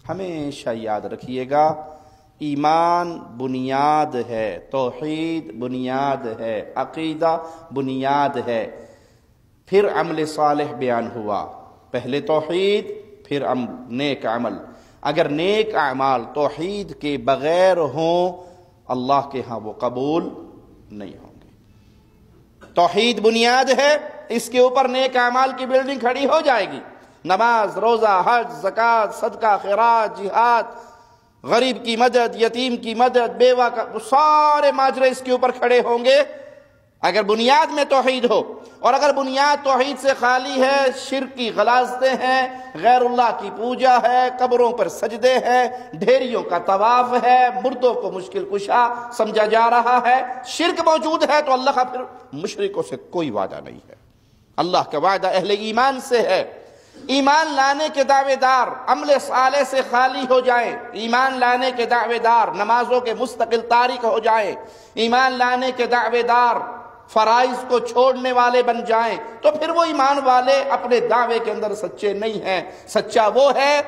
ہمیشہ یاد رکھیے گا، ایمان بنیاد ہے، توحید بنیاد ہے، عقیدہ بنیاد ہے، پھر عمل صالح بیان ہوا، پہلے توحید پھر نیک عمل۔ اگر نیک اعمال توحید کے بغیر ہوں اللہ کے ہاں وہ قبول نہیں ہوں گے۔ توحید بنیاد ہے، اس کے اوپر نیک اعمال کی بلڈنگ کھڑی ہو جائے گی، نماز، روزہ، حج، زکوٰۃ، صدقہ، خیرات، جہاد، غریب کی مدد، یتیم کی مدد، بیوہ کا، سارے ماجرے اس کے اوپر کھڑے ہوں گے اگر بنیاد میں توحید ہو۔ اور اگر بنیاد توحید سے خالی ہے، شرک کی غلاظتیں ہیں، غیر اللہ کی پوجا ہے، قبروں پر سجدے ہیں، ڈھیریوں کا طواف ہے، مردوں کو مشکل کشا سمجھا جا رہا ہے، شرک موجود ہے، تو اللہ کا پھر مشرکوں سے کوئی وعدہ نہیں ہے۔ اللہ کا وعدہ اہل ایمان سے ہے۔ ایمان لانے کے دعوے دار عمل صالح سے خالی ہو جائیں، ایمان لانے کے دعوے دار نمازوں کے مستقل تارک ہو جائیں، ایمان لانے کے دعوے دار فرائض کو چھوڑنے والے بن جائیں، تو پھر وہ ایمان والے اپنے دعوے کے اندر سچے نہیں ہیں۔ سچا وہ ہے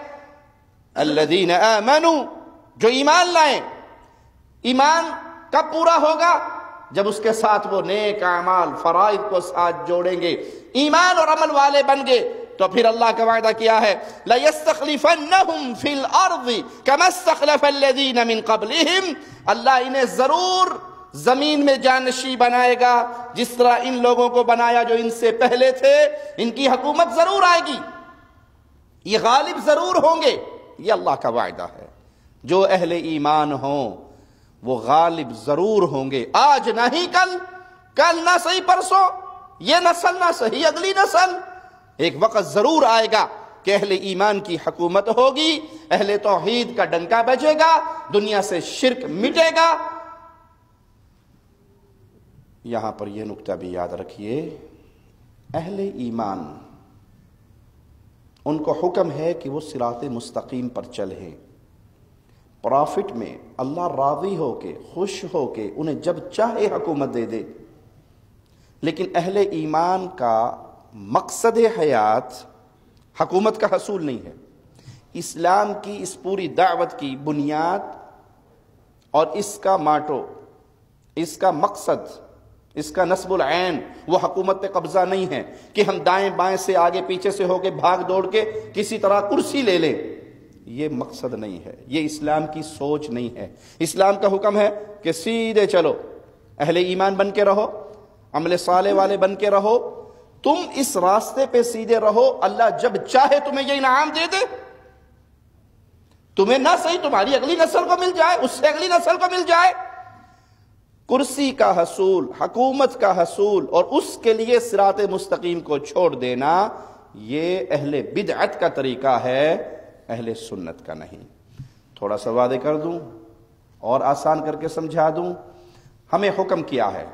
الذین آمنوا، جو ایمان لائیں۔ ایمان کب پورا ہوگا؟ جب اس کے ساتھ وہ نیک اعمال فرائض کو ساتھ جوڑیں گے، ایمان اور عمل والے بن گے، تو پھر اللہ کا وعدہ کیا ہے؟ لَيَسْتَخْلِفَنَّهُمْ فِي الْأَرْضِ كَمَا اسْتَخْلَفَ الَّذِينَ مِنْ قَبْلِهِمْ، اللہ انہیں ضرور زمین میں جانشین بنائے گا جس طرح ان لوگوں کو بنایا جو ان سے پہلے تھے۔ ان کی حکومت ضرور آئے گی، یہ غالب ضرور ہوں گے، یہ اللہ کا وعدہ ہے۔ جو اہل ایمان ہوں وہ غالب ضرور ہوں گے، آج نہ ہی کل نہ صحیح پرسوں، یہ نسل نہ صحیح اگلی نسل، ایک وقت ضرور آئے گا کہ اہل ایمان کی حکومت ہوگی، اہل توحید کا ڈنکا بجے گا، دنیا سے شرک مٹے گا۔ یہاں پر یہ نکتہ بھی یاد رکھیے، اہل ایمان ان کو حکم ہے کہ وہ صراط مستقیم پر چلیں، پرافٹ میں اللہ راضی ہو کے، خوش ہو کے انہیں جب چاہے حکومت دے دے۔ لیکن اہل ایمان کا مقصد حیات حکومت کا حصول نہیں ہے۔ اسلام کی اس پوری دعوت کی بنیاد اور اس کا ماٹو، اس کا مقصد، اس کا نصب العین وہ حکومت پہ قبضہ نہیں ہے کہ ہم دائیں بائیں سے آگے پیچھے سے ہو کے بھاگ دوڑ کے کسی طرح کرسی لے لیں، یہ مقصد نہیں ہے، یہ اسلام کی سوچ نہیں ہے۔ اسلام کا حکم ہے کہ سیدھے چلو، اہل ایمان بن کے رہو، عمل صالح والے بن کے رہو، تم اس راستے پہ سیدھے رہو، اللہ جب چاہے تمہیں یہ انعام دے دے، تمہیں نہ صحیح تمہاری اگلی نسل کو مل جائے، اس سے اگلی نسل کو مل جائے۔ کرسی کا حصول، حکومت کا حصول اور اس کے لیے صراط مستقیم کو چھوڑ دینا، یہ اہل بدعت کا طریقہ ہے، اہل سنت کا نہیں۔ تھوڑا سا وعدے کر دوں اور آسان کر کے سمجھا دوں، ہمیں حکم کیا ہے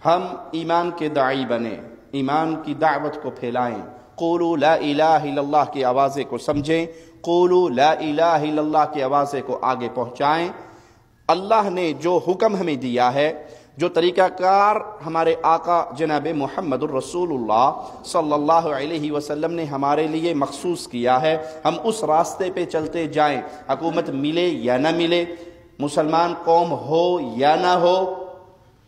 ہم ایمان کے داعی بنیں، ایمان کی دعوت کو پھیلائیں، قولوا لا الہ الا اللہ کی آوازیں کو سمجھیں، قولوا لا الہ الا اللہ کی آوازیں کو آگے پہنچائیں۔ اللہ نے جو حکم ہمیں دیا ہے، جو طریقہ کار ہمارے آقا جناب محمد الرسول اللہ صلی اللہ علیہ وسلم نے ہمارے لیے مخصوص کیا ہے، ہم اس راستے پہ چلتے جائیں، حکومت ملے یا نہ ملے، مسلمان قوم ہو یا نہ ہو،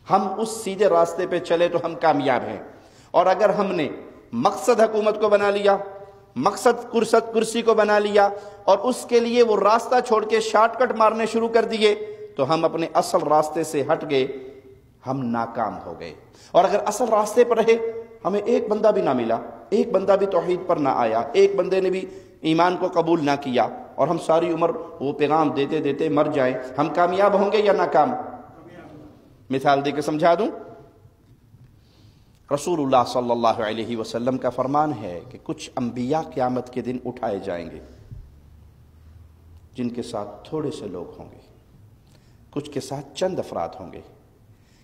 ہم اس سیدھے راستے پہ چلے تو ہم کامیاب ہیں۔ اور اگر ہم نے مقصد حکومت کو بنا لیا، مقصد کرسی کو بنا لیا اور اس کے لیے وہ راستہ چھوڑ کے شارٹ کٹ مارنے شروع کر دیے، تو ہم اپنے اصل راستے سے ہٹ گئے، ہم ناکام ہو گئے۔ اور اگر اصل راستے پر رہے، ہمیں ایک بندہ بھی نہ ملا، ایک بندہ بھی توحید پر نہ آیا، ایک بندے نے بھی ایمان کو قبول نہ کیا، اور ہم ساری عمر وہ پیغام دیتے دیتے مر جائیں، ہم کامیاب ہوں گے یا ناکام؟ مثال دے کے سمجھا دوں، رسول اللہ صلی اللہ علیہ وسلم کا فرمان ہے کہ کچھ انبیاء قیامت کے دن اٹھائے جائیں گے جن کے ساتھ تھوڑے سے لوگ ہوں گے، کچھ کے ساتھ چند افراد ہوں گے،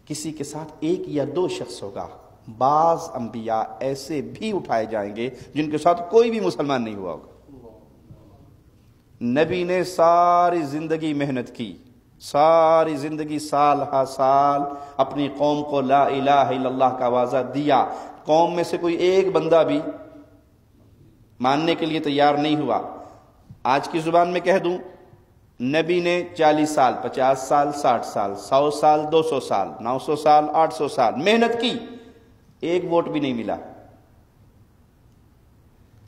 کسی کے ساتھ ایک یا دو شخص ہوگا۔ بعض انبیاء ایسے بھی اٹھائے جائیں گے جن کے ساتھ کوئی بھی مسلمان نہیں ہوا ہوگا۔ نبی نے ساری زندگی محنت کی، ساری زندگی سال ہا سال اپنی قوم کو لا الہ الا اللہ کا واضح دیا، قوم میں سے کوئی ایک بندہ بھی ماننے کے لیے تیار نہیں ہوا۔ آج کی زبان میں کہہ دوں، نبی نے 40 سال 50 سال 60 سال 100 سال 200 سال 900 سال 800 سال محنت کی، ایک ووٹ بھی نہیں ملا۔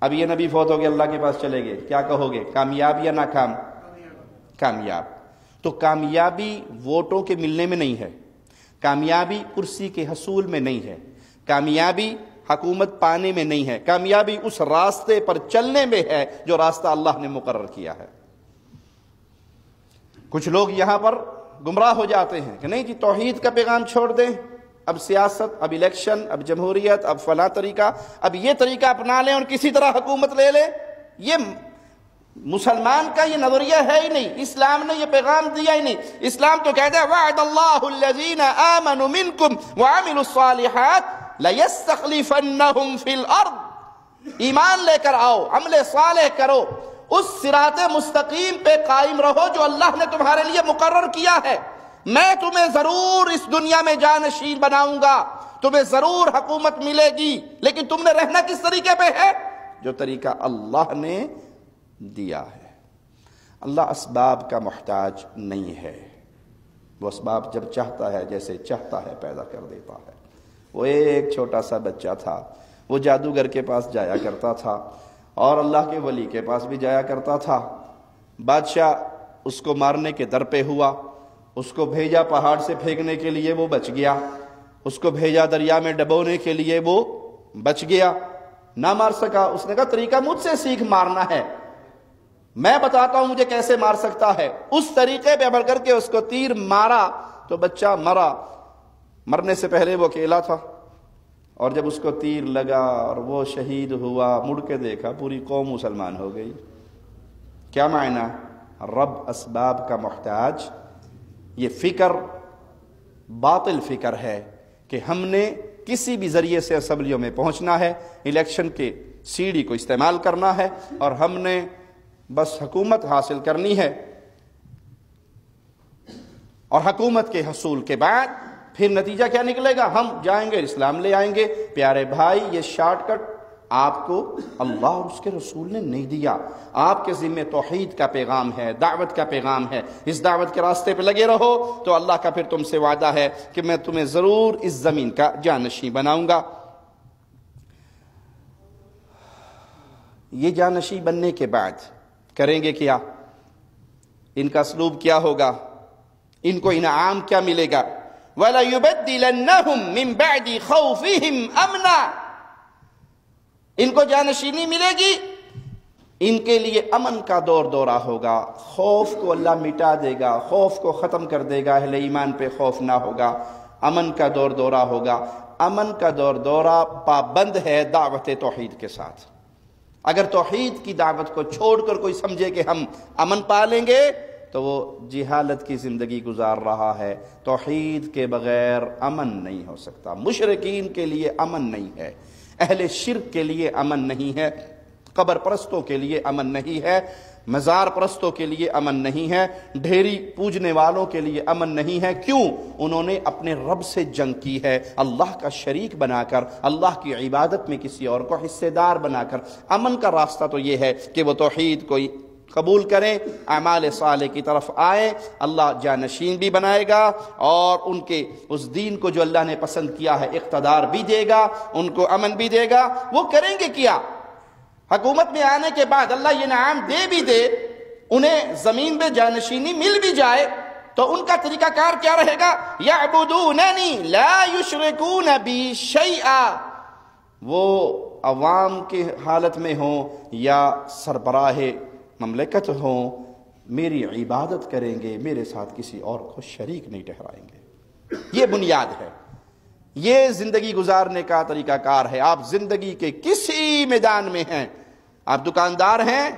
اب یہ نبی فوت ہو گئے، اللہ کے پاس چلے گئے، کیا کہو گے؟ کامیاب یا ناکام؟ کامیاب۔ تو کامیابی ووٹوں کے ملنے میں نہیں ہے، کامیابی کرسی کے حصول میں نہیں ہے، کامیابی حکومت پانے میں نہیں ہے، کامیابی اس راستے پر چلنے میں ہے جو راستہ اللہ نے مقرر کیا ہے۔ کچھ لوگ یہاں پر گمراہ ہو جاتے ہیں کہ نہیں جی توحید کا پیغام چھوڑ دیں، اب سیاست، اب الیکشن، اب جمہوریت، اب فلاں طریقہ، اب یہ طریقہ اپنا لیں اور کسی طرح حکومت لے لیں۔ یہ مسلمان کا یہ نظریہ ہے ہی نہیں، اسلام نے یہ پیغام دیا ہی نہیں۔ اسلام تو کہتا ہے وعد اللہ الذین آمنوا منکم وعملوا الصالحات لَيَسْتَخْلِفَنَّهُمْ فِي الْأَرْضِ، ایمان لے کر آؤ، عمل صالح کرو، اس صراط مستقیم پہ قائم رہو جو اللہ نے تمہارے لیے مقرر کیا ہے۔ میں تمہیں ضرور اس دنیا میں جانشین بناؤں گا، تمہیں ضرور حکومت ملے گی، لیکن تم نے رہنا کس طریقے پہ ہے؟ جو طریقہ اللہ نے دیا ہے۔ اللہ اسباب کا محتاج نہیں ہے، وہ اسباب جب چاہتا ہے جیسے چاہتا ہے پیدا کر دیتا ہے۔ وہ ایک چھوٹا سا بچہ تھا، وہ جادوگر کے پاس جایا کرتا تھا اور اللہ کے ولی کے پاس بھی جایا کرتا تھا۔ بادشاہ اس کو مارنے کے در پہ ہوا، اس کو بھیجا پہاڑ سے پھینکنے کے لیے، وہ بچ گیا، اس کو بھیجا دریا میں ڈبونے کے لیے، وہ بچ گیا، نہ مار سکا۔ اس نے کہا طریقہ مجھ سے سیکھ، مارنا ہے، میں بتاتا ہوں مجھے کیسے مار سکتا ہے۔ اس طریقے پہ عمل کر کے اس کو تیر مارا تو بچہ مرا۔ مرنے سے پہلے وہ اکیلا تھا، اور جب اس کو تیر لگا اور وہ شہید ہوا، مڑ کے دیکھا پوری قوم مسلمان ہو گئی۔ کیا معنی؟ رب اسباب کا محتاج۔ یہ فکر باطل فکر ہے کہ ہم نے کسی بھی ذریعے سے اسمبلیوں میں پہنچنا ہے، الیکشن کے سیڑھی کو استعمال کرنا ہے اور ہم نے بس حکومت حاصل کرنی ہے، اور حکومت کے حصول کے بعد پھر نتیجہ کیا نکلے گا؟ ہم جائیں گے اسلام لے آئیں گے۔ پیارے بھائی، یہ شارٹ کٹ آپ کو اللہ اور اس کے رسول نے نہیں دیا۔ آپ کے ذمہ توحید کا پیغام ہے، دعوت کا پیغام ہے، اس دعوت کے راستے پہ لگے رہو تو اللہ کا پھر تم سے وعدہ ہے کہ میں تمہیں ضرور اس زمین کا جانشین بناؤں گا۔ یہ جانشین بننے کے بعد کریں گے کیا؟ ان کا اسلوب کیا ہوگا؟ ان کو انعام کیا ملے گا؟ وَلَيُبَدِّلَنَّهُمْ مِنْ بَعْدِ خَوْفِهِمْ أَمْنًا، ان کو جانشینی ملے گی، ان کے لیے امن کا دور دورہ ہوگا، خوف کو اللہ مٹا دے گا، خوف کو ختم کر دے گا، اہل ایمان پہ خوف نہ ہوگا، امن کا دور دورہ ہوگا۔ امن کا دور دورہ پابند ہے دعوت توحید کے ساتھ۔ اگر توحید کی دعوت کو چھوڑ کر کوئی سمجھے کہ ہم امن پالیں گے تو وہ جہالت کی زندگی گزار رہا ہے۔ توحید کے بغیر امن نہیں ہو سکتا۔ مشرکین کے لیے امن نہیں ہے، اہل شرک کے لیے امن نہیں ہے، قبر پرستوں کے لیے امن نہیں ہے، مزار پرستوں کے لیے امن نہیں ہے، ڈھیری پوجنے والوں کے لیے امن نہیں ہے۔ کیوں؟ انہوں نے اپنے رب سے جنگ کی ہے، اللہ کا شریک بنا کر، اللہ کی عبادت میں کسی اور کو حصے دار بنا کر۔ امن کا راستہ تو یہ ہے کہ وہ توحید کو قبول کریں، اعمال صالح کی طرف آئیں، اللہ جانشین بھی بنائے گا اور ان کے اس دین کو جو اللہ نے پسند کیا ہے اقتدار بھی دے گا، ان کو امن بھی دے گا۔ وہ کریں گے کیا؟ حکومت میں آنے کے بعد اللہ یہ انعام دے بھی دے، انہیں زمین پہ جانشینی مل بھی جائے تو ان کا طریقہ کار کیا رہے گا؟ یعبدوننی لا یشرکون بی شیئا، وہ عوام کی حالت میں ہوں یا سربراہ مملکت ہوں، میری عبادت کریں گے، میرے ساتھ کسی اور کو شریک نہیں ٹھہرائیں گے۔ یہ بنیاد ہے، یہ زندگی گزارنے کا طریقہ کار ہے۔ آپ زندگی کے کسی میدان میں ہیں، آپ دکاندار ہیں،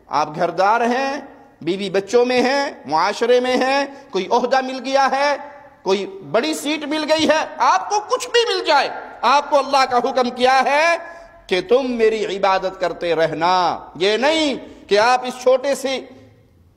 آپ گھردار ہیں، بیوی بچوں میں ہیں، معاشرے میں ہیں، کوئی عہدہ مل گیا ہے، کوئی بڑی سیٹ مل گئی ہے، آپ کو کچھ بھی مل جائے، آپ کو اللہ کا حکم کیا ہے کہ تم میری عبادت کرتے رہنا۔ یہ نہیں کہ آپ اس چھوٹے سے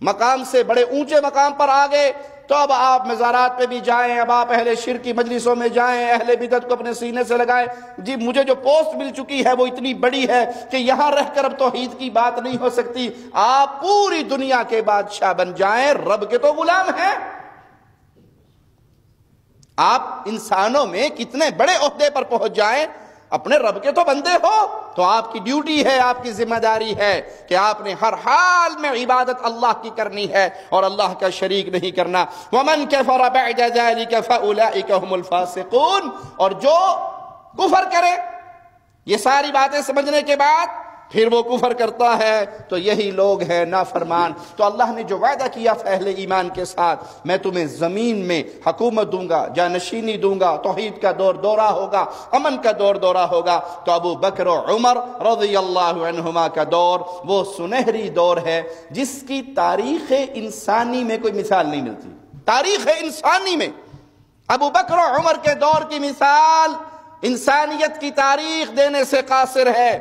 مقام سے بڑے اونچے مقام پر آ گئے تو اب آپ مزارات پہ بھی جائیں، اب آپ اہل شرک کی مجلسوں میں جائیں، اہل بدعت کو اپنے سینے سے لگائیں، جی مجھے جو پوسٹ مل چکی ہے وہ اتنی بڑی ہے کہ یہاں رہ کر اب توحید کی بات نہیں ہو سکتی۔ آپ پوری دنیا کے بادشاہ بن جائیں، رب کے تو غلام ہیں۔ آپ انسانوں میں کتنے بڑے عہدے پر پہنچ جائیں، اپنے رب کے تو بندے ہو، تو آپ کی ڈیوٹی ہے، آپ کی ذمہ داری ہے کہ آپ نے ہر حال میں عبادت اللہ کی کرنی ہے اور اللہ کا شریک نہیں کرنا۔ وَمَنْ كَفَرَ بَعْدَ ذَلِكَ فَأُولَئِكَ هُمُ الْفَاسِقُونَ، اور جو کفر کرے، یہ ساری باتیں سمجھنے کے بعد پھر وہ کفر کرتا ہے تو یہی لوگ ہیں نافرمان۔ تو اللہ نے جو وعدہ کیا اہل ایمان کے ساتھ، میں تمہیں زمین میں حکومت دوں گا، جانشینی دوں گا، توحید کا دور دورہ ہوگا، امن کا دور دورہ ہوگا، تو ابو بکر و عمر رضی اللہ عنہما کا دور وہ سنہری دور ہے جس کی تاریخ انسانی میں کوئی مثال نہیں ملتی۔ تاریخ انسانی میں ابو بکر و عمر کے دور کی مثال انسانیت کی تاریخ دینے سے قاصر ہے۔